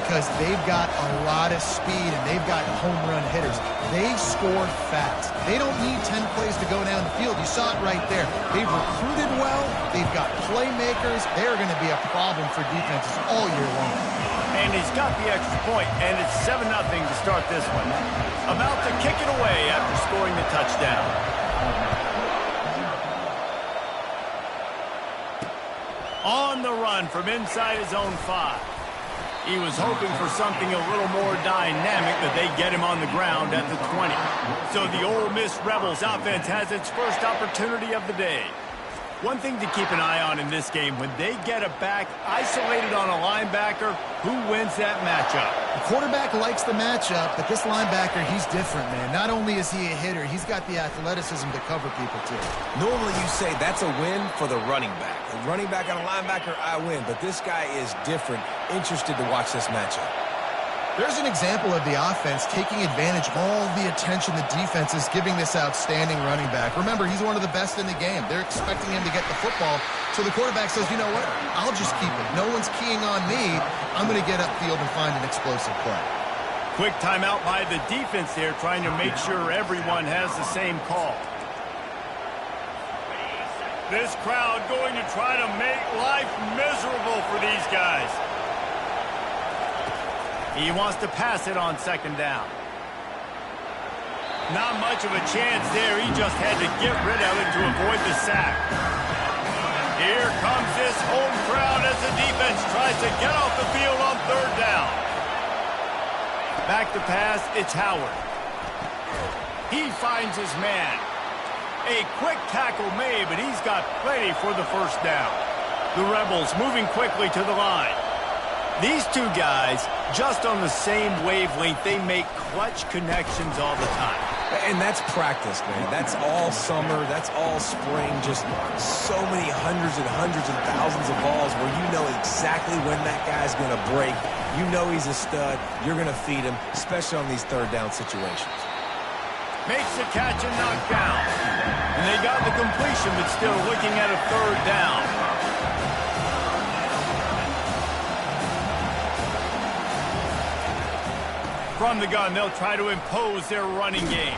because they've got a lot of speed and they've got home run hitters. They score fast. They don't need 10 plays to go down the field. You saw it right there. They've recruited well. They've got playmakers. They're going to be a problem for defenses all year long. And he's got the extra point, and it's 7-0 to start this one. About to kick it away after scoring the touchdown. On the run from inside his own 5. He was hoping for something a little more dynamic, that they get him on the ground at the 20. So the Ole Miss Rebels offense has its first opportunity of the day. One thing to keep an eye on in this game, when they get a back isolated on a linebacker, who wins that matchup? The quarterback likes the matchup, but this linebacker, he's different, man. Not only is he a hitter, he's got the athleticism to cover people, too. Normally you say that's a win for the running back. A running back on a linebacker, I win. But this guy is different. Interested to watch this matchup. There's an example of the offense taking advantage of all the attention the defense is giving this outstanding running back. Remember, he's one of the best in the game. They're expecting him to get the football. So the quarterback says, you know what? I'll just keep it. No one's keying on me. I'm going to get upfield and find an explosive play. Quick timeout by the defense there, trying to make sure everyone has the same call. This crowd going to try to make life miserable for these guys. He wants to pass it on 2nd down. Not much of a chance there. He just had to get rid of it to avoid the sack. Here comes this home crowd as the defense tries to get off the field on 3rd down. Back to pass, it's Howard. He finds his man. A quick tackle made, but he's got plenty for the 1st down. The Rebels moving quickly to the line. These two guys, just on the same wavelength, they make clutch connections all the time. And that's practice, man. That's all summer. That's all spring. Just so many hundreds and thousands of balls where you know exactly when that guy's going to break. You know he's a stud. You're going to feed him, especially on these 3rd down situations. Makes the catch and knocked down. And they got the completion, but still looking at a 3rd down. From the gun, they'll try to impose their running game.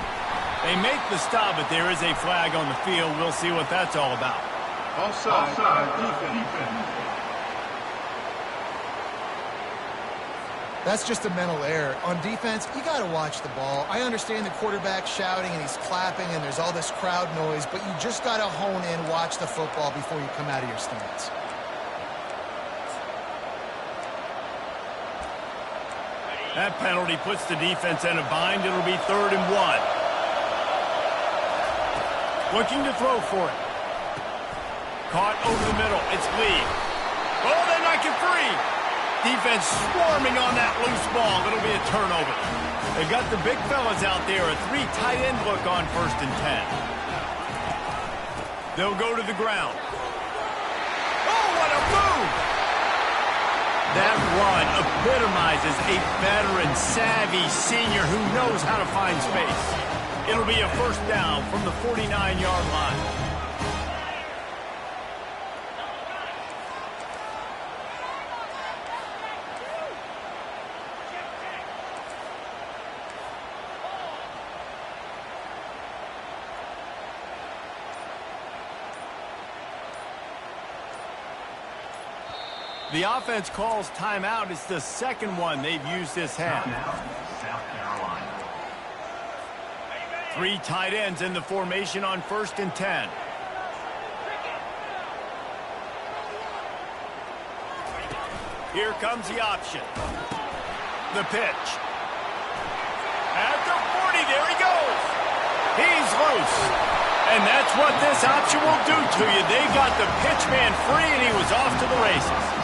They make the stop, but there is a flag on the field. We'll see what that's all about. Offside, defense. That's just a mental error. On defense, you got to watch the ball. I understand the quarterback shouting and he's clapping and there's all this crowd noise, but you just got to hone in, watch the football before you come out of your stance. That penalty puts the defense in a bind. It'll be 3rd and 1. Looking to throw for it. Caught over the middle. It's Lee. Oh, they knock it free. Defense swarming on that loose ball. It'll be a turnover. They've got the big fellas out there. A 3 tight end look on 1st and 10. They'll go to the ground. Oh, what a move! That run epitomizes a veteran, savvy senior who knows how to find space. It'll be a 1st down from the 49-yard line. The offense calls timeout. It's the 2nd one they've used this half. South Carolina. 3 tight ends in the formation on 1st and 10. Here comes the option. The pitch. At the 40, there he goes. He's loose. And that's what this option will do to you. They got the pitch man free, and he was off to the races.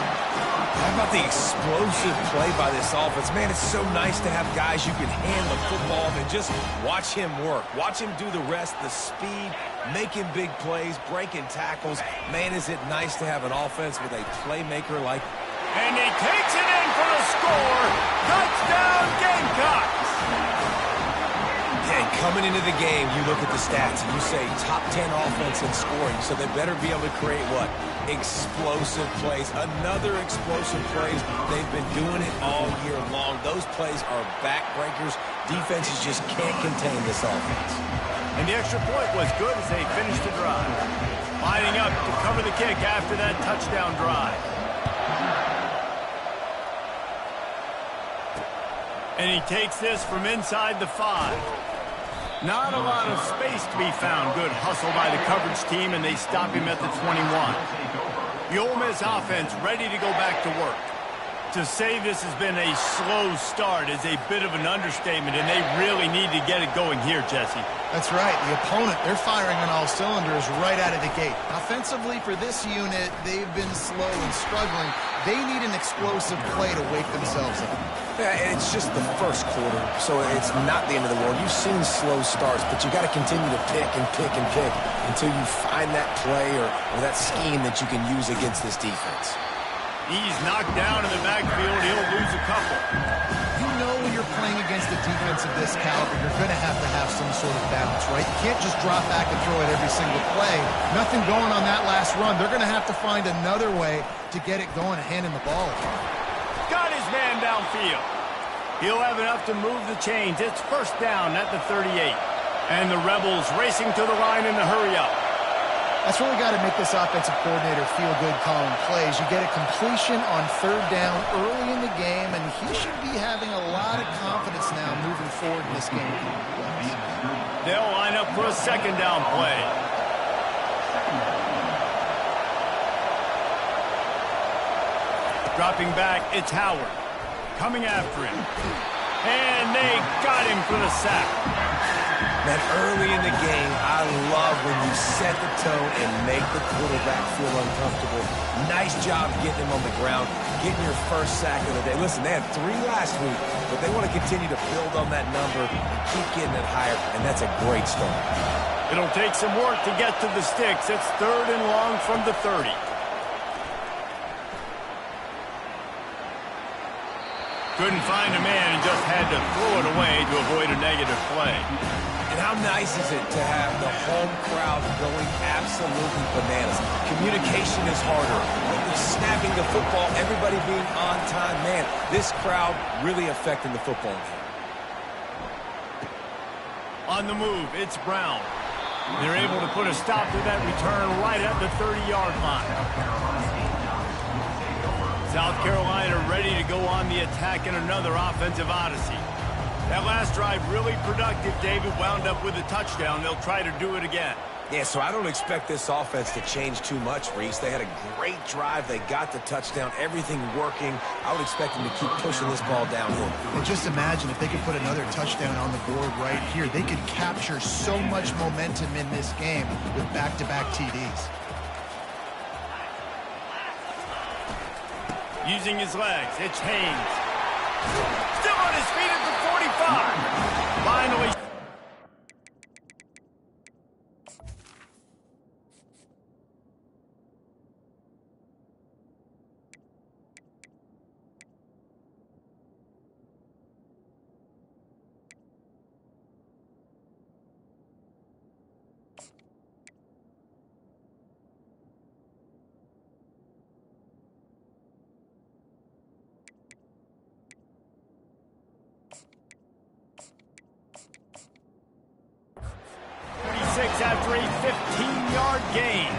How about the explosive play by this offense? Man, it's so nice to have guys you can hand the football and just watch him work. Watch him do the rest, the speed, making big plays, breaking tackles. Man, is it nice to have an offense with a playmaker like... And he takes it in for the score. Touchdown, Gamecocks. And coming into the game, you look at the stats and you say top 10 offense in scoring, so they better be able to create what? Explosive plays. Another explosive plays. They've been doing it all year Those plays are backbreakers. Defenses just can't contain this offense. And the extra point was good as they finished the drive. Lining up to cover the kick after that touchdown drive. And he takes this from inside the 5. Not a lot of space to be found. Good hustle by the coverage team, and they stop him at the 21. The Ole Miss offense ready to go back to work. To say this has been a slow start is a bit of an understatement, and they really need to get it going here, Jesse. That's right. The opponent, they're firing on all cylinders right out of the gate. Offensively, for this unit, they've been slow and struggling. They need an explosive play to wake themselves up. Yeah, it's just the first quarter, so it's not the end of the world. You've seen slow starts, but you got to continue to pick and pick and pick until you find that play or that scheme that you can use against this defense. He's knocked down in the backfield. He'll lose a couple. You know when you're playing against a defense of this caliber, you're going to have some sort of balance, right? You can't just drop back and throw it every single play. Nothing going on that last run. They're going to have to find another way to get it going and handing the ball. Got his man downfield. He'll have enough to move the chains. It's first down at the 38. And the Rebels racing to the line in the hurry-up. That's really got to make this offensive coordinator feel good calling plays. You get a completion on third down early in the game, and he should be having a lot of confidence now moving forward in this game. They'll line up for a second down play. Dropping back, it's Howard. Coming after him. And they got him for the sack. Man, early in the game, I love when you set the tone and make the quarterback feel uncomfortable. Nice job getting him on the ground, getting your first sack of the day. Listen, they had 3 last week, but they want to continue to build on that number and keep getting it higher, and that's a great start. It'll take some work to get to the sticks. It's third and long from the 30. Couldn't find a man and just had to throw it away to avoid a negative play. And how nice is it to have the home crowd going absolutely bananas? Communication is harder. Snapping the football, everybody being on time. Man, this crowd really affecting the football game. On the move, it's Brown. They're able to put a stop to that return right at the 30-yard line. South Carolina ready to go on the attack in another offensive odyssey. That last drive really productive. David wound up with a touchdown. They'll try to do it again. Yeah, so I don't expect this offense to change too much, Reese. They had a great drive. They got the touchdown. Everything working. I would expect them to keep pushing this ball downhill. And just imagine if they could put another touchdown on the board right here. They could capture so much momentum in this game with back-to-back TDs. Using his legs, it's Haynes. Still on his feet at the 45. Finally. After a 15-yard gain.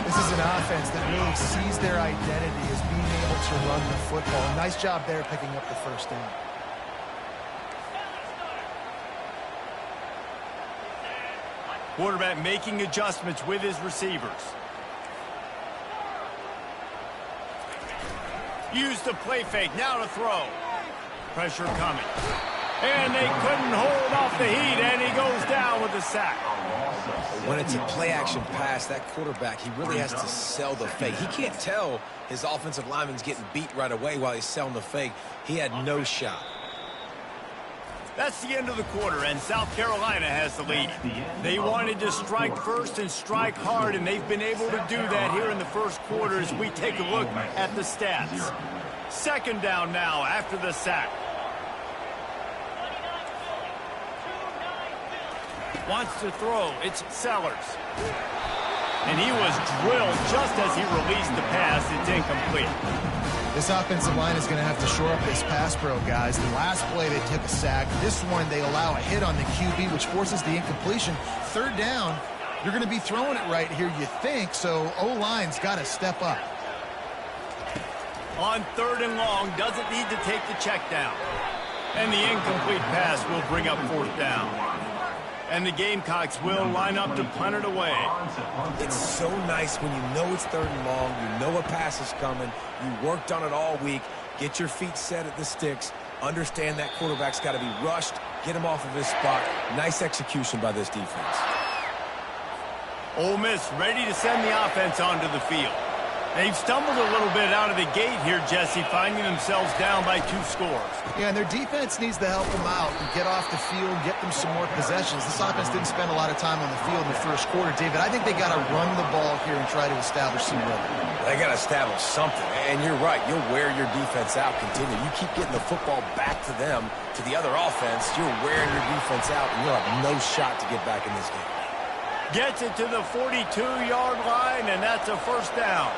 This is an offense that really sees their identity as being able to run the football. Nice job there picking up the first down. Quarterback making adjustments with his receivers. Use the play fake, now to throw. Pressure coming. And they couldn't hold off the heat, and he goes down with the sack. When it's a play-action pass, that quarterback, he really has to sell the fake. He can't tell his offensive lineman's getting beat right away while he's selling the fake. He had no shot. That's the end of the quarter, and South Carolina has the lead. They wanted to strike first and strike hard, and they've been able to do that here in the first quarter as we take a look at the stats. Second down now after the sack. Wants to throw. It's Sellers. And he was drilled just as he released the pass. It's incomplete. This offensive line is going to have to shore up this pass pro, guys. The last play, they took a sack. This one, they allow a hit on the QB, which forces the incompletion. Third down, you're going to be throwing it right here, you think, so O-line's got to step up. On 3rd and long, doesn't need to take the check down. And the incomplete pass will bring up 4th down. And the Gamecocks will line up to punt it away. It's so nice when you know it's 3rd and long, you know a pass is coming, you worked on it all week, get your feet set at the sticks, understand that quarterback's got to be rushed, get him off of his spot. Nice execution by this defense. Ole Miss ready to send the offense onto the field. They've stumbled a little bit out of the gate here, Jesse, finding themselves down by 2 scores. Yeah, and their defense needs to help them out and get off the field, get them some more possessions. This offense didn't spend a lot of time on the field in the first quarter, David. I think they got to run the ball here and try to establish some rhythm. They got to establish something, and you're right. You'll wear your defense out, continue. You keep getting the football back to them, to the other offense, you're wearing your defense out, and you'll have no shot to get back in this game. Gets it to the 42-yard line, and that's a 1st down.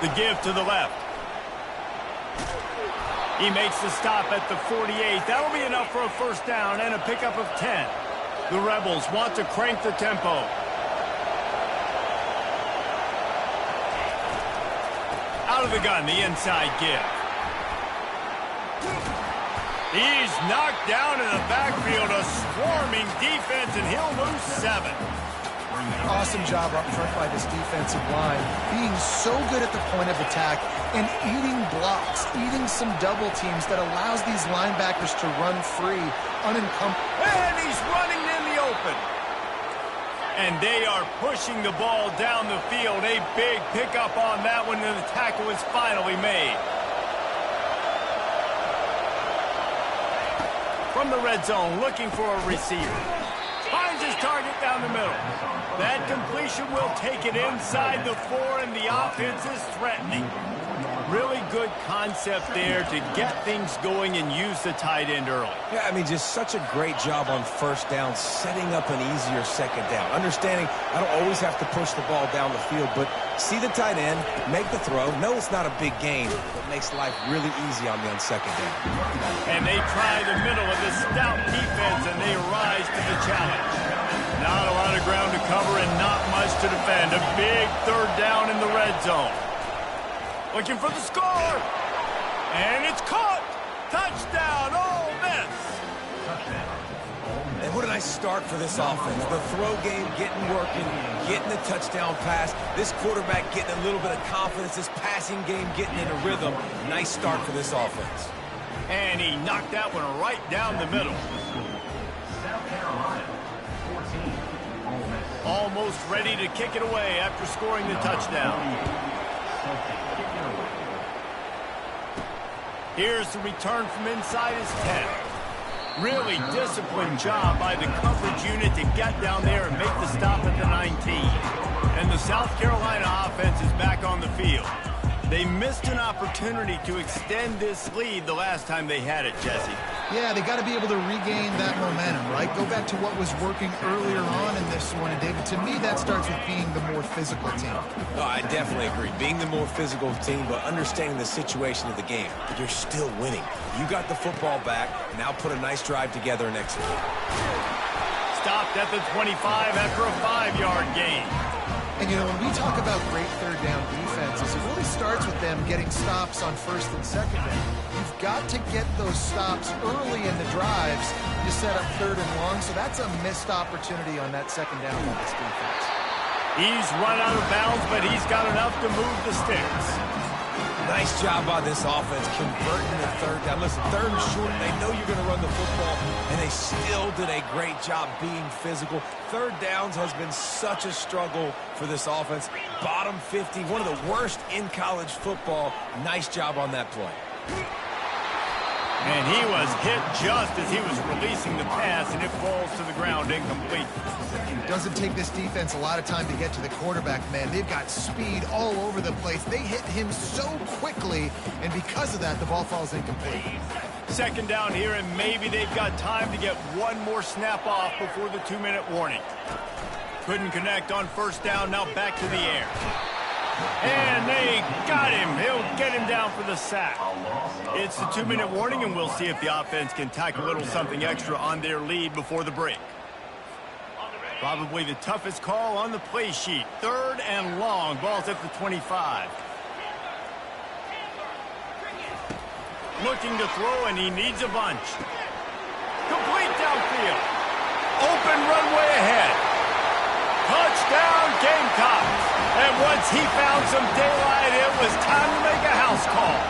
The give to the left. He makes the stop at the 48. That'll be enough for a 1st down and a pickup of 10. The Rebels want to crank the tempo. Out of the gun, the inside give. He's knocked down in the backfield, a swarming defense, and he'll lose 7. Awesome job up front by this defensive line, being so good at the point of attack and eating blocks, eating some double teams that allows these linebackers to run free, unencumbered. And he's running in the open. And they are pushing the ball down the field. A big pickup on that one, and the tackle is finally made. From the red zone, looking for a receiver. Finds his target down the middle. That completion will take it inside the 4, and the offense is threatening. Really good concept there to get things going and use the tight end early. Yeah, I mean, just such a great job on 1st down, setting up an easier 2nd down. Understanding I don't always have to push the ball down the field, but see the tight end, make the throw. No, it's not a big gain, but makes life really easy on me on 2nd down. And they try the middle of the stout defense, and they rise to the challenge. Not a lot of ground to cover and not much to defend. A big 3rd down in the red zone. Looking for the score. And it's caught. Touchdown, Ole Miss. And what a nice start for this offense. The throw game getting working, getting the touchdown pass. This quarterback getting a little bit of confidence. This passing game getting in a rhythm. Nice start for this offense. And he knocked that one right down the middle. South Carolina, 14. Ole Miss. Almost ready to kick it away after scoring the touchdown. Here's the return from inside his 10. Really disciplined job by the coverage unit to get down there and make the stop at the 19. And the South Carolina offense is back on the field. They missed an opportunity to extend this lead the last time they had it, Jesse. Yeah, they got to be able to regain that momentum, right? Go back to what was working earlier on in this one. And, David, to me, that starts with being the more physical team. No, I definitely agree. Being the more physical team, but understanding the situation of the game. You're still winning. You got the football back. Now put a nice drive together and execute. Stopped at the 25 after a 5-yard gain. And, you know, when we talk about great 3rd down defenses, it really starts with them getting stops on 1st and 2nd down. You've got to get those stops early in the drives to set up 3rd and long, so that's a missed opportunity on that 2nd down by this defense. He's run out of bounds, but he's got enough to move the sticks. Nice job by this offense converting the 3rd down. Listen, 3rd and short, they know you're going to run the football, and they still did a great job being physical. 3rd downs has been such a struggle for this offense. Bottom 50, one of the worst in college football. Nice job on that play. And he was hit just as he was releasing the pass, and it falls to the ground incomplete. It doesn't take this defense a lot of time to get to the quarterback, man. They've got speed all over the place. They hit him so quickly, and because of that, the ball falls incomplete. Second down here, and maybe they've got time to get one more snap off before the 2-minute warning. Couldn't connect on first down, now back to the air. And they got him. He'll get him down for the sack. It's the 2-minute warning, and we'll see if the offense can tack a little something extra on their lead before the break. Probably the toughest call on the play sheet. 3rd and long. Ball's at the 25. Looking to throw, and he needs a bunch. Complete downfield. Open runway ahead. Touchdown, Gamecocks. And once he found some daylight, it was time to make a house call.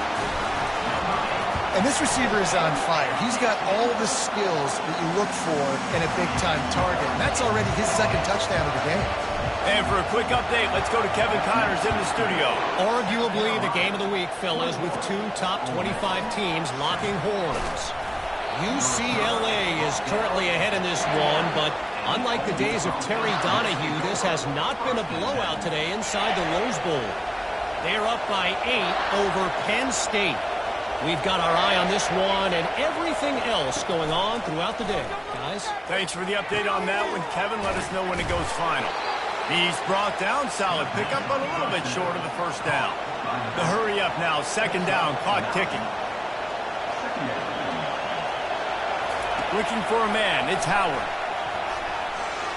And this receiver is on fire. He's got all the skills that you look for in a big-time target. And that's already his 2nd touchdown of the game. And for a quick update, let's go to Kevin Connors in the studio. Arguably the game of the week, fellas, with 2 top 25 teams locking horns. UCLA is currently ahead in this one, but unlike the days of Terry Donahue, this has not been a blowout today inside the Rose Bowl. They're up by 8 over Penn State. We've got our eye on this one and everything else going on throughout the day, guys. Thanks for the update on that one, Kevin. Let us know when it goes final. He's brought down, solid pickup, but a little bit short of the first down. The hurry up now, 2nd down, clock ticking. Looking for a man, it's Howard.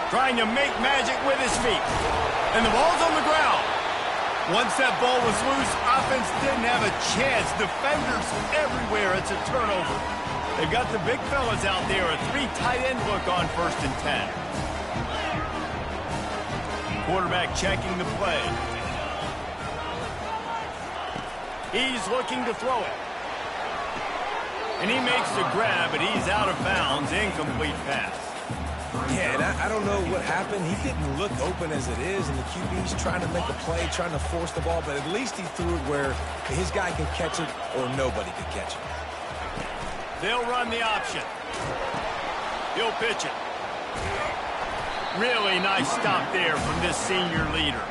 Trying to make magic with his feet. And the ball's on the ground. Once that ball was loose, offense didn't have a chance. Defenders everywhere, it's a turnover. They've got the big fellas out there, a 3 tight end look on 1st and 10. Quarterback checking the play. He's looking to throw it. And he makes the grab, but he's out of bounds. Incomplete pass. Yeah, and I don't know what happened. He didn't look open as it is, and the QB's trying to make a play, trying to force the ball, but at least he threw it where his guy can catch it or nobody can catch it. They'll run the option. He'll pitch it. Really nice stop there from this senior leader.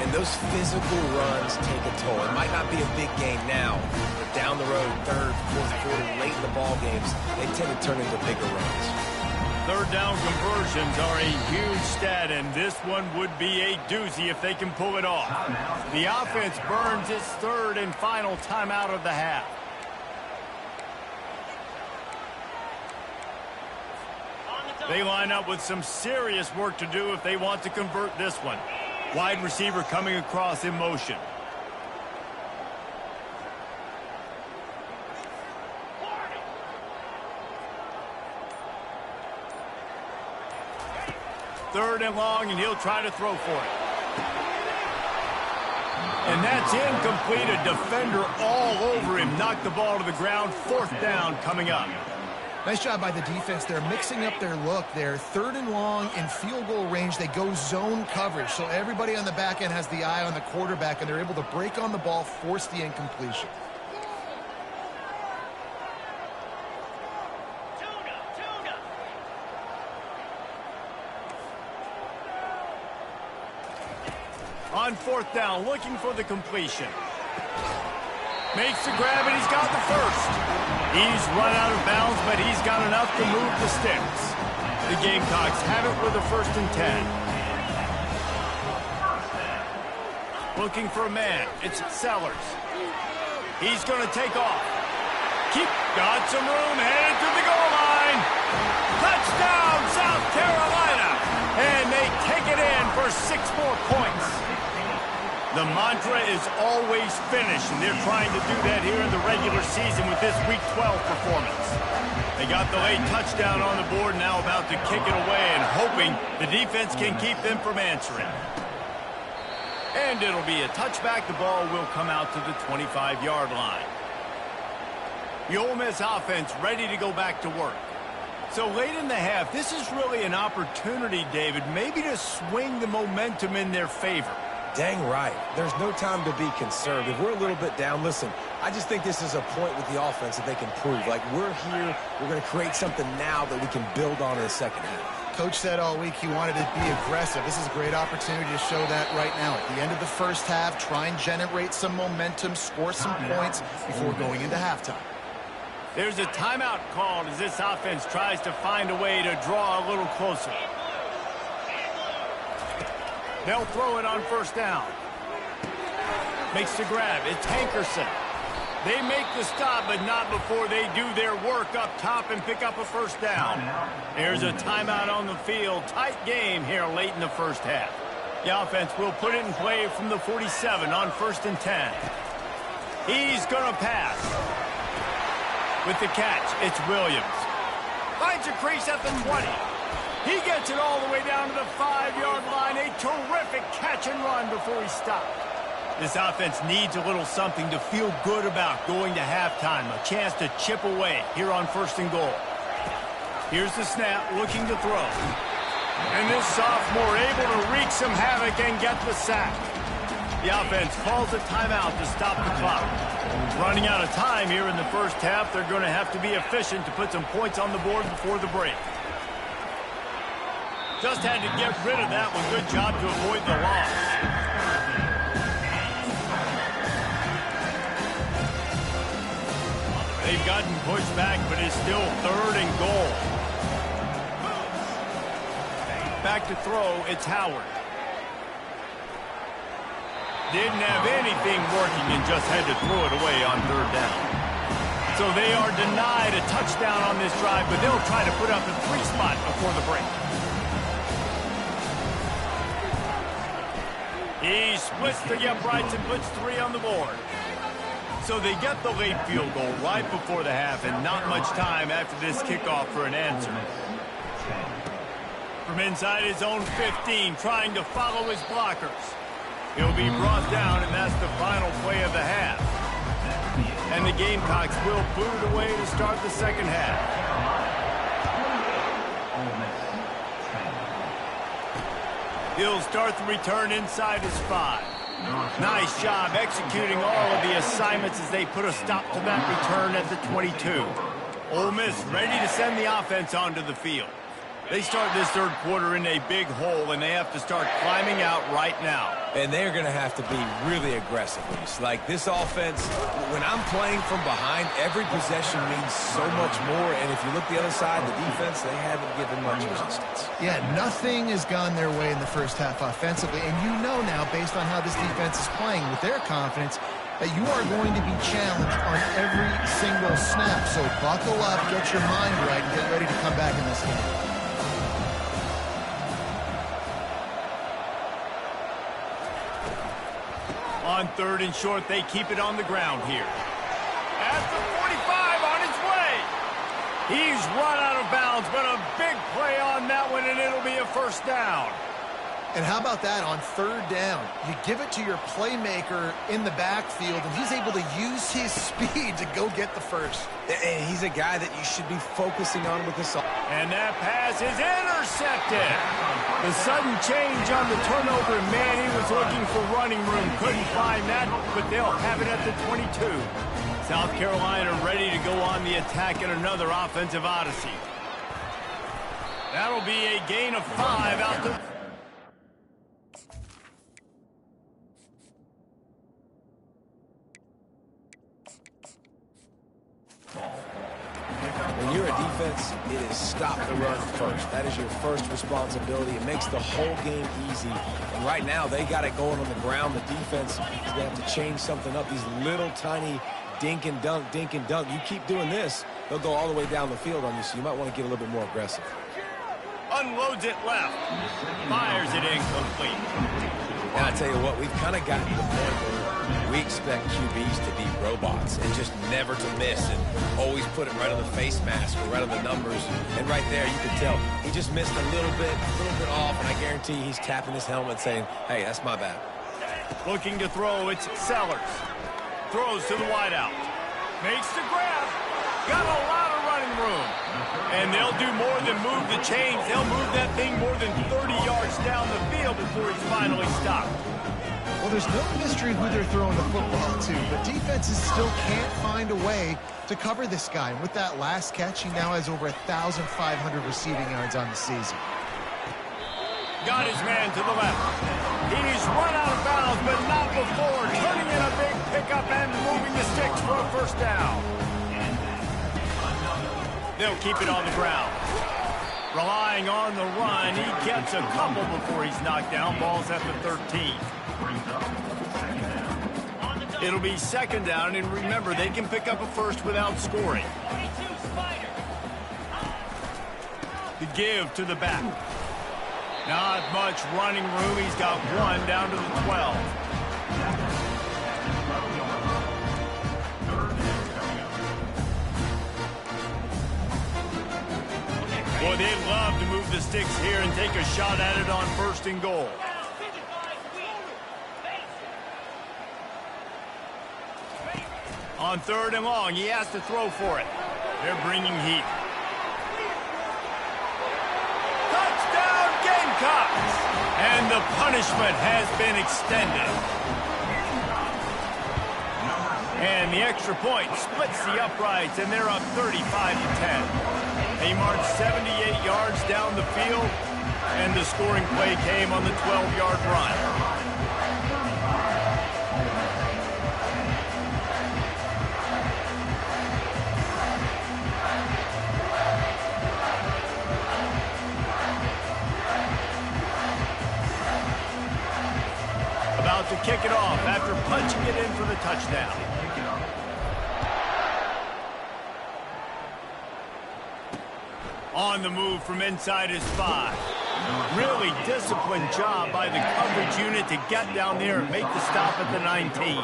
And those physical runs take a toll. It might not be a big game now, but down the road, 3rd, 4th quarter, late in the ball games, they tend to turn into bigger runs. 3rd down conversions are a huge stat, and this one would be a doozy if they can pull it off. The offense burns its 3rd and final timeout of the half. They line up with some serious work to do if they want to convert this one. Wide receiver coming across in motion. Third and long, and he'll try to throw for it. And that's incomplete. A defender all over him. Knocked the ball to the ground. 4th down coming up. Nice job by the defense. They're mixing up their look. They're 3rd and long in field goal range. They go zone coverage. So everybody on the back end has the eye on the quarterback, and they're able to break on the ball, force the incompletion. On 4th down, looking for the completion. Makes the grab, and he's got the first. He's run out of bounds, but he's got enough to move the sticks. The Gamecocks have it with a 1st and 10. Looking for a man. It's Sellers. He's going to take off. Got some room, headed to the goal line. Touchdown, South Carolina. And they take it in for 6 more points. The mantra is always finish, and they're trying to do that here in the regular season with this Week 12 performance. They got the late touchdown on the board, now about to kick it away and hoping the defense can keep them from answering. And it'll be a touchback. The ball will come out to the 25-yard line. The Ole Miss offense ready to go back to work. So late in the half, this is really an opportunity, David, maybe to swing the momentum in their favor. Dang right. There's no time to be concerned. If we're a little bit down, listen, I just think this is a point with the offense that they can prove. Like, we're here, we're going to create something now that we can build on in the second half. Coach said all week he wanted to be aggressive. This is a great opportunity to show that right now. At the end of the first half, try and generate some momentum, score some points before going into halftime. There's a timeout called as this offense tries to find a way to draw a little closer. They'll throw it on first down. Makes the grab. It's Hankerson. They make the stop, but not before they do their work up top and pick up a first down. There's a timeout on the field. Tight game here late in the first half. The offense will put it in play from the 47 on 1st and 10. He's going to pass. With the catch, it's Williams. Finds a crease at the 20. He gets it all the way down to the 5-yard line. A terrific catch and run before he stopped. This offense needs a little something to feel good about going to halftime. A chance to chip away here on 1st and goal. Here's the snap, looking to throw. And this sophomore able to wreak some havoc and get the sack. The offense calls a timeout to stop the clock. Running out of time here in the first half, they're going to have to be efficient to put some points on the board before the break. Just had to get rid of that one. Good job to avoid the loss. They've gotten pushed back, but it's still 3rd and goal. Back to throw, it's Howard. Didn't have anything working and just had to throw it away on 3rd down. So they are denied a touchdown on this drive, but they'll try to put up a 3 spot before the break. He splits the uprights and puts 3 on the board. So they get the late field goal right before the half and not much time after this kickoff for an answer. From inside his own 15, trying to follow his blockers. He'll be brought down, and that's the final play of the half. And the Gamecocks will boot it away to start the second half. He'll start the return inside his 5. Nice job executing all of the assignments as they put a stop to that return at the 22. Ole Miss ready to send the offense onto the field. They start this 3rd quarter in a big hole, and they have to start climbing out right now. And they're going to have to be really aggressive. Like this offense, when I'm playing from behind, every possession means so much more. And if you look the other side, the defense, they haven't given much resistance. Yeah, nothing has gone their way in the first half offensively. And you know now, based on how this defense is playing with their confidence, that you are going to be challenged on every single snap. So buckle up, get your mind right, and get ready to come back in this game. On 3rd and short, they keep it on the ground here. At the 45 on its way. He's run out of bounds, but a big play on that one, and it'll be a first down. And how about that on 3rd down? You give it to your playmaker in the backfield, and he's able to use his speed to go get the first. And he's a guy that you should be focusing on with this. And that pass is intercepted. The sudden change on the turnover, man, he was looking for running room. Couldn't find that, but they'll have it at the 22. South Carolina ready to go on the attack in another offensive odyssey. That'll be a gain of 5 out the... When you're a defense, it is stop the run first. That is your first responsibility. It makes the whole game easy. And right now, they got it going on the ground. The defense is going to have to change something up. These little tiny dink and dunk, dink and dunk. You keep doing this, they'll go all the way down the field on you, so you might want to get a little bit more aggressive. Unloads it left. Fires it incomplete. And I tell you what, we've kind of gotten to the point where we expect QBs to be robots and just never to miss and always put it right on the face mask or right on the numbers. And right there, you can tell he just missed a little bit off, and I guarantee he's tapping his helmet saying, hey, that's my bad. Looking to throw, it's Sellers. Throws to the wideout. Makes the grab. Got a lot of running room. And they'll do more than move the chains. They'll move that thing more than 30 yards down the field before he's finally stopped. Well, there's no mystery who they're throwing the football to, but defenses still can't find a way to cover this guy. And with that last catch, he now has over 1,500 receiving yards on the season. Got his man to the left. He's run out of bounds, but not before turning in a big pickup and moving the sticks for a first down. They'll keep it on the ground. Relying on the run, he gets a couple before he's knocked down. Ball's at the 13. It'll be second down, and remember, they can pick up a first without scoring. The give to the back. Not much running room. He's got one down to the 12. Boy, they'd love to move the sticks here and take a shot at it on 1st and goal. On 3rd and long, he has to throw for it. They're bringing heat. Touchdown, Gamecocks! And the punishment has been extended. And the extra point splits the uprights, and they're up 35-10. They marched 78 yards down the field, and the scoring play came on the 12-yard run. About to kick it off after punching it in for the touchdown. On the move from inside his 5. Really disciplined job by the coverage unit to get down there and make the stop at the 19.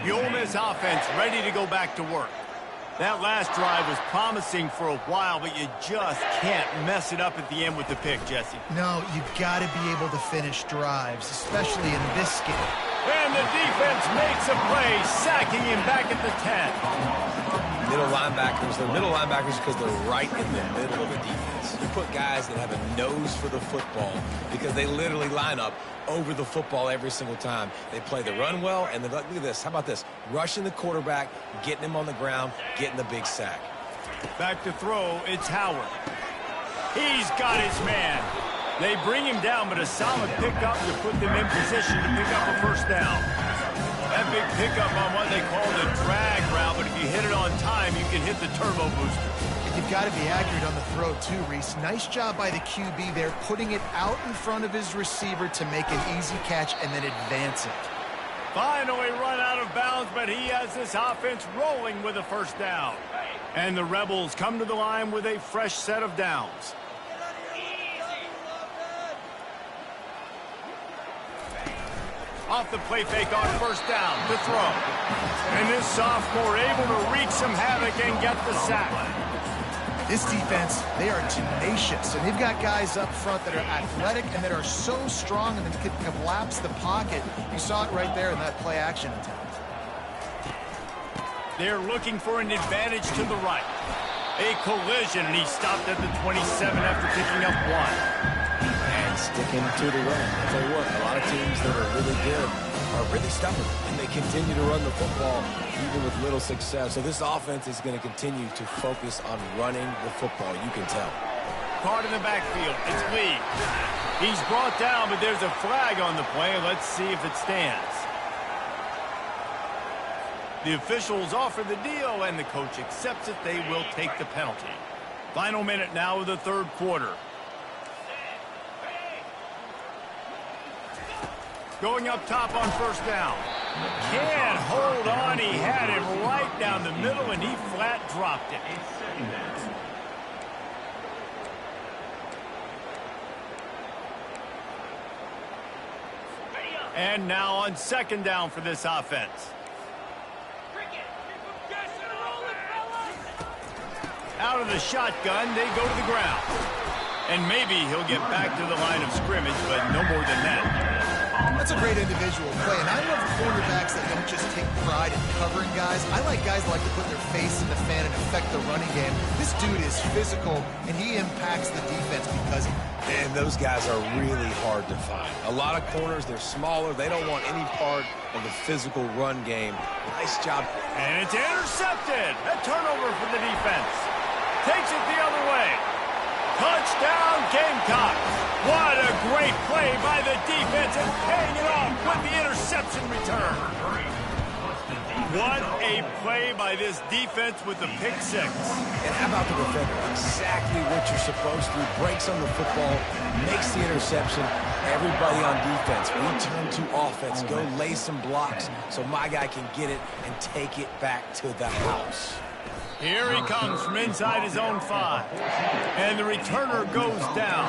The Ole Miss offense ready to go back to work. That last drive was promising for a while, but you just can't mess it up at the end with the pick, Jesse. No, you got to be able to finish drives, especially in this game. And the defense makes a play, sacking him back at the 10. Middle linebackers, they're middle linebackers because they're right in the middle of the defense. You put guys that have a nose for the football because they literally line up over the football every single time. They play the run well, and look at this. How about this? Rushing the quarterback, getting him on the ground, getting the big sack. Back to throw, it's Howard. He's got his man. They bring him down, but a solid pickup to put them in position to pick up a 1st down. That big pickup on what they call the drag route, but if you hit it on time, you can hit the turbo booster. You've got to be accurate on the throw, too, Reese. Nice job by the QB there, putting it out in front of his receiver to make an easy catch and then advance it. Finally run out of bounds, but he has this offense rolling with a 1st down. And the Rebels come to the line with a fresh set of downs. Off the play fake on 1st down to throw. And this sophomore able to wreak some havoc and get the sack. This defense, they are tenacious, and they've got guys up front that are athletic and that are so strong and that can collapse the pocket. You saw it right there in that play action attempt. They're looking for an advantage to the right. A collision, and he stopped at the 27 after picking up 1. Sticking to the run. I'll tell you what, a lot of teams that are really good are really stubborn, and they continue to run the football even with little success. So this offense is going to continue to focus on running the football. You can tell. Caught in the backfield. It's Lee. He's brought down, but there's a flag on the play. Let's see if it stands. The officials offer the deal, and the coach accepts it. They will take the penalty. Final minute now of the 3rd quarter. Going up top on 1st down. Can't hold on. He had him right down the middle, and he flat dropped it. And now on 2nd down for this offense. Out of the shotgun, they go to the ground. And maybe he'll get back to the line of scrimmage, but no more than that. That's a great individual play, and I love cornerbacks that don't just take pride in covering guys. I like guys that like to put their face in the fan and affect the running game. This dude is physical, and he impacts the defense because of it. And those guys are really hard to find. A lot of corners, they're smaller. They don't want any part of the physical run game. Nice job. And it's intercepted. A turnover for the defense. Takes it the other way. Touchdown, Gamecocks. What a great play by the defense and paying it off with the interception return. What a play by this defense with the pick six. And how about the defender? Exactly what you're supposed to do. Breaks on the football, makes the interception. Everybody on defense, we turn to offense. Go lay some blocks so my guy can get it and take it back to the house. Here he comes from inside his own 5. And the returner goes down.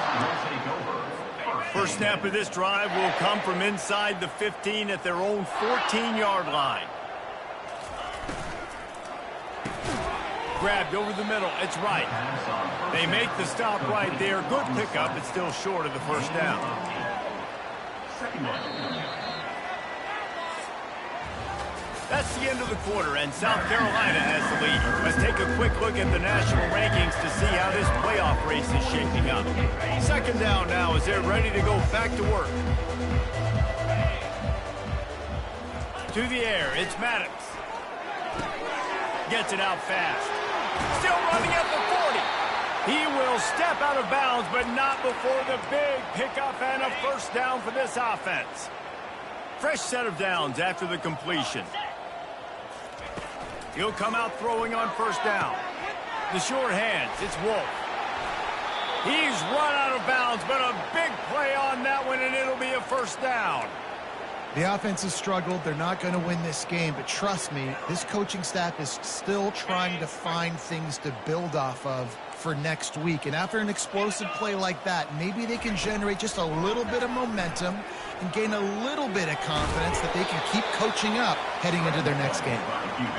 First snap of this drive will come from inside the 15 at their own 14-yard line. Grabbed over the middle. It's right. They make the stop right there. Good pickup. It's still short of the first down. That's the end of the quarter, and South Carolina has the lead. Let's take a quick look at the national rankings to see how this playoff race is shaping up. Second down now as they're ready to go back to work. To the air, it's Maddox. Gets it out fast. Still running at the 40. He will step out of bounds, but not before the big pickup and a first down for this offense. Fresh set of downs after the completion. He'll come out throwing on first down. The short hands, it's Wolf. He's run out of bounds, but a big play on that one, and it'll be a first down. The offense has struggled. They're not going to win this game, but trust me, this coaching staff is still trying to find things to build off of for next week. And after an explosive play like that, maybe they can generate just a little bit of momentum and gain a little bit of confidence that they can keep coaching up heading into their next game.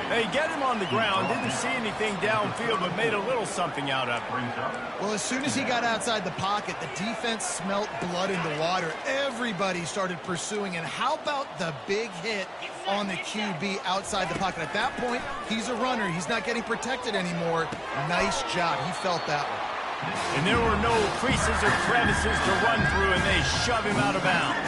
They get him on the ground, didn't see anything downfield, but made a little something out of it. Well, as soon as he got outside the pocket, the defense smelt blood in the water. Everybody started pursuing, and how about the big hit on the QB outside the pocket? At that point, he's a runner. He's not getting protected anymore. Nice job. He felt that one. And there were no creases or crevices to run through, and they shove him out of bounds.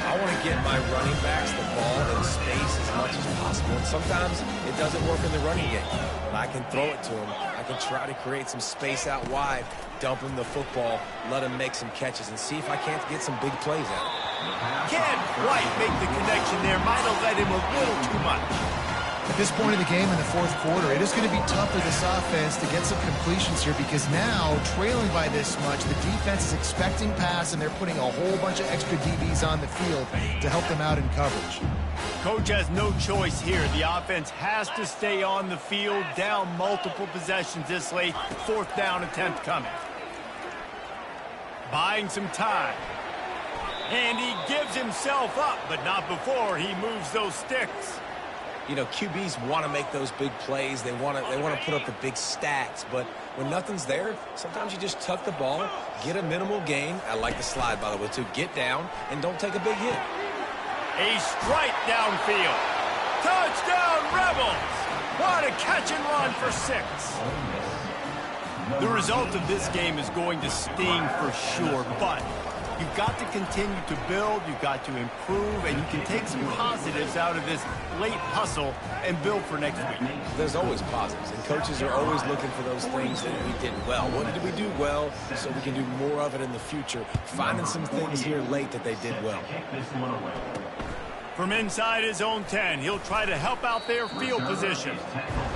I want to get my running backs the ball in space as much as possible. And sometimes it doesn't work in the running game. But I can throw it to him. I can try to create some space out wide, dump him the football, let him make some catches, and see if I can't get some big plays out of it. Can't quite make the connection there. Might have let him a little too much. At this point of the game in the fourth quarter, it is going to be tough for this offense to get some completions here because now, trailing by this much, the defense is expecting pass, and they're putting a whole bunch of extra DBs on the field to help them out in coverage. Coach has no choice here. The offense has to stay on the field, down multiple possessions this late. Fourth down attempt coming. Buying some time. And he gives himself up, but not before he moves those sticks. You know, QBs want to make those big plays. They want to put up the big stats. But when nothing's there, sometimes you just tuck the ball, get a minimal gain. I like the slide, by the way, too. Get down and don't take a big hit. A strike downfield. Touchdown, Rebels! What a catch and run for 6. The result of this game is going to sting for sure, but you've got to continue to build, you've got to improve, and you can take some positives out of this late hustle and build for next week. There's always positives, and coaches are always looking for those things that we did well. What did we do well so we can do more of it in the future? Finding some things here late that they did well. From inside his own 10, he'll try to help out their field position.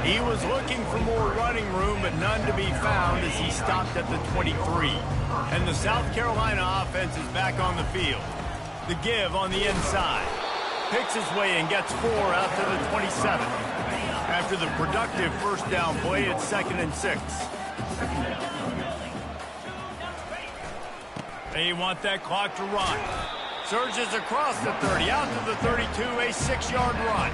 He was looking for more running room, but none to be found as he stopped at the 23. And the South Carolina offense is back on the field. The give on the inside. Picks his way and gets 4 out to the 27. After the productive first down play, it's 2nd and 6. They want that clock to run. Surges across the 30, out to the 32, a 6-yard run.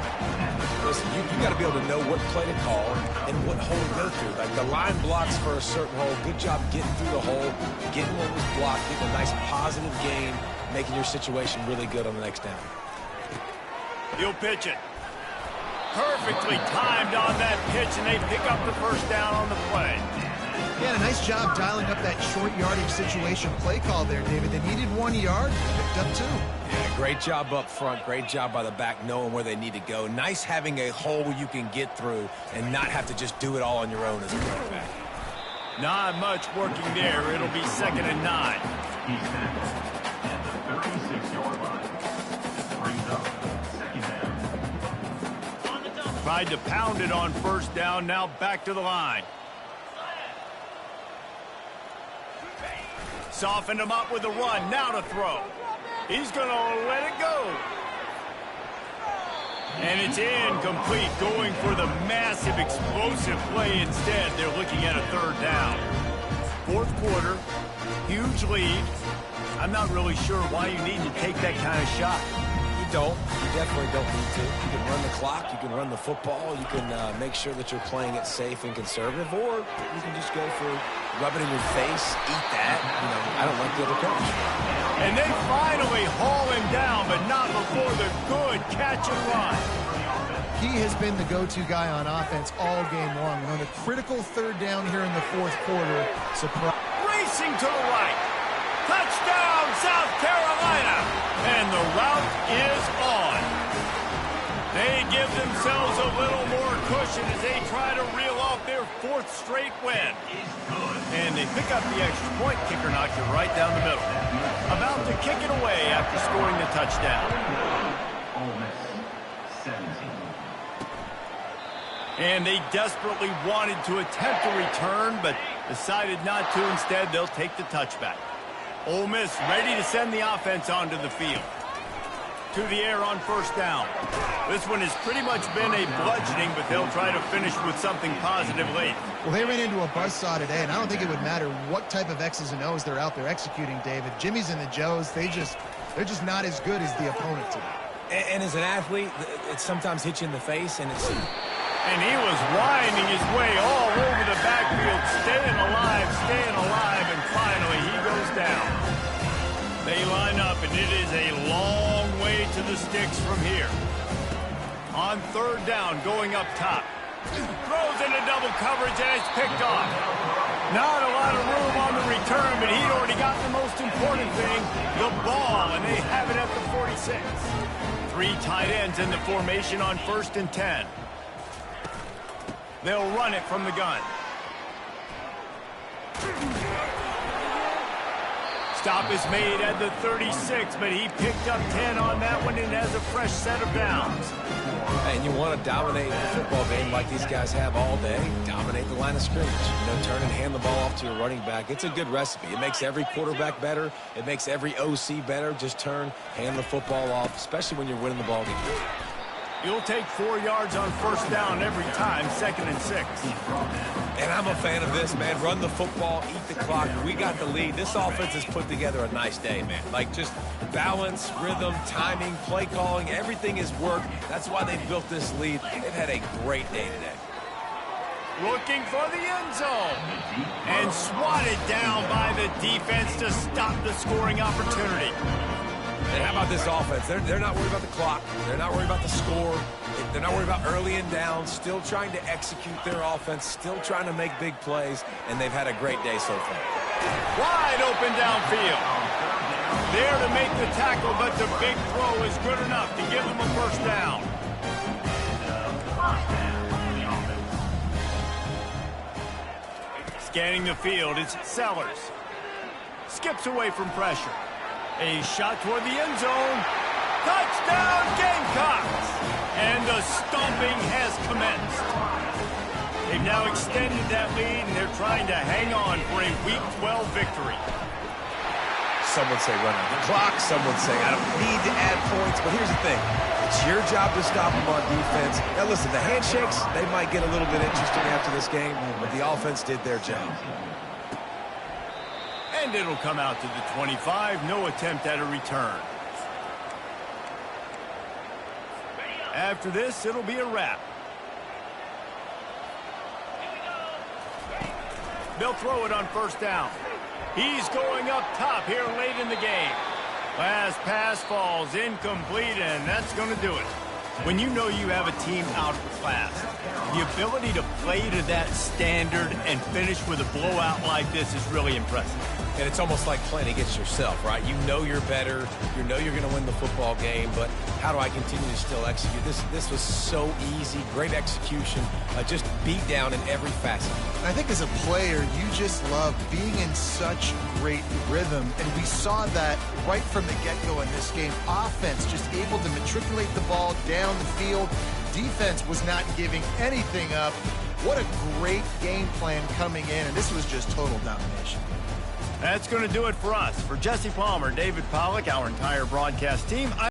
Listen, you got to be able to know what play to call and what hole to go through. Like the line blocks for a certain hole. Good job getting through the hole, getting what was blocked, getting a nice positive gain, making your situation really good on the next down. He'll pitch it. Perfectly timed on that pitch, and they pick up the first down on the play. Yeah, a nice job dialing up that short yardage situation play call there, David. They needed 1 yard, picked up 2. Yeah, great job up front. Great job by the back knowing where they need to go. Nice having a hole you can get through and not have to just do it all on your own as a quarterback. Not much working there. It'll be 2nd and 9. He's tackled at the 36-yard line. Brings up 2nd down. Tried to pound it on first down, now back to the line. Softened him up with a run, now to throw. He's going to let it go. And it's incomplete, going for the massive, explosive play instead. They're looking at a third down. Fourth quarter, huge lead. I'm not really sure why you need to take that kind of shot. You don't. You definitely don't need to. You can run the clock. You can run the football. You can make sure that you're playing it safe and conservative. Or you can just go for rub it in your face, eat that. You know, I don't like the other coach. And they finally haul him down, but not before the good catch and run. He has been the go-to guy on offense all game long. And on a critical third down here in the fourth quarter, Racing to the right. Touchdown, South Carolina. And the route is on. They give themselves a little more cushion as they try to reel off their fourth straight win. And they pick up the extra point. Kicker knocked it right down the middle. About to kick it away after scoring the touchdown. Ole Miss, 17. And they desperately wanted to attempt a return, but decided not to. Instead, they'll take the touchback. Ole Miss ready to send the offense onto the field. To the air on first down. This one has pretty much been a bludgeoning, but they'll try to finish with something positive late. Well, they ran into a buzzsaw today, and I don't think it would matter what type of X's and O's they're out there executing, David. Jimmy's and the Joes, they're just not as good as the opponent today. And as an athlete, it sometimes hits you in the face, and it's... And he was winding his way all over the backfield, staying alive, and finally he goes down. They line up, and it is a long way to the sticks from here. On third down, going up top. Throws into double coverage, and it's picked off. Not a lot of room on the return, but he'd already got the most important thing, the ball, and they have it at the 46. Three tight ends in the formation on 1st and 10. They'll run it from the gun. Stop is made at the 36, but he picked up 10 on that one and has a fresh set of downs. And you want to dominate the football game like these guys have all day. Dominate the line of scrimmage. You know, turn and hand the ball off to your running back. It's a good recipe. It makes every quarterback better. It makes every OC better. Just turn, hand the football off, especially when you're winning the ball game. You'll take 4 yards on first down every time, 2nd and 6. And I'm a fan of this, man. Run the football, eat the clock. We got the lead. This offense has put together a nice day, man. Like, just balance, rhythm, timing, play calling, everything has worked. That's why they built this lead. They've had a great day today. Looking for the end zone. And swatted down by the defense to stop the scoring opportunity. And how about this offense? They're not worried about the clock. They're not worried about the score. They're not worried about early and down. Still trying to execute their offense. Still trying to make big plays. And they've had a great day so far. Wide open downfield. There to make the tackle, but the big throw is good enough to give them a first down. Scanning the field, it's Sellers. Skips away from pressure. A shot toward the end zone. Touchdown, Gamecocks! And the stomping has commenced. They've now extended that lead, and they're trying to hang on for a Week 12 victory. Some would say run out the clock. Some would say I don't need to add points. But here's the thing. It's your job to stop them on defense. Now, listen, the handshakes, they might get a little bit interesting after this game, but the offense did their job. And it'll come out to the 25. No attempt at a return. After this, it'll be a wrap. They'll throw it on first down. He's going up top here late in the game. Last pass falls incomplete, and that's going to do it. When you know you have a team out of class, the ability to play to that standard and finish with a blowout like this is really impressive. And it's almost like playing against yourself, right? You know you're better. You know you're going to win the football game, but how do I continue to still execute? This was so easy. Great execution. Just beat down in every facet. I think as a player, you just love being in such great rhythm, and we saw that right from the get-go in this game. Offense just able to matriculate the ball down the field, defense was not giving anything up. What a great game plan coming in, and this was just total domination. That's going to do it for us. For Jesse Palmer, David Pollack, our entire broadcast team,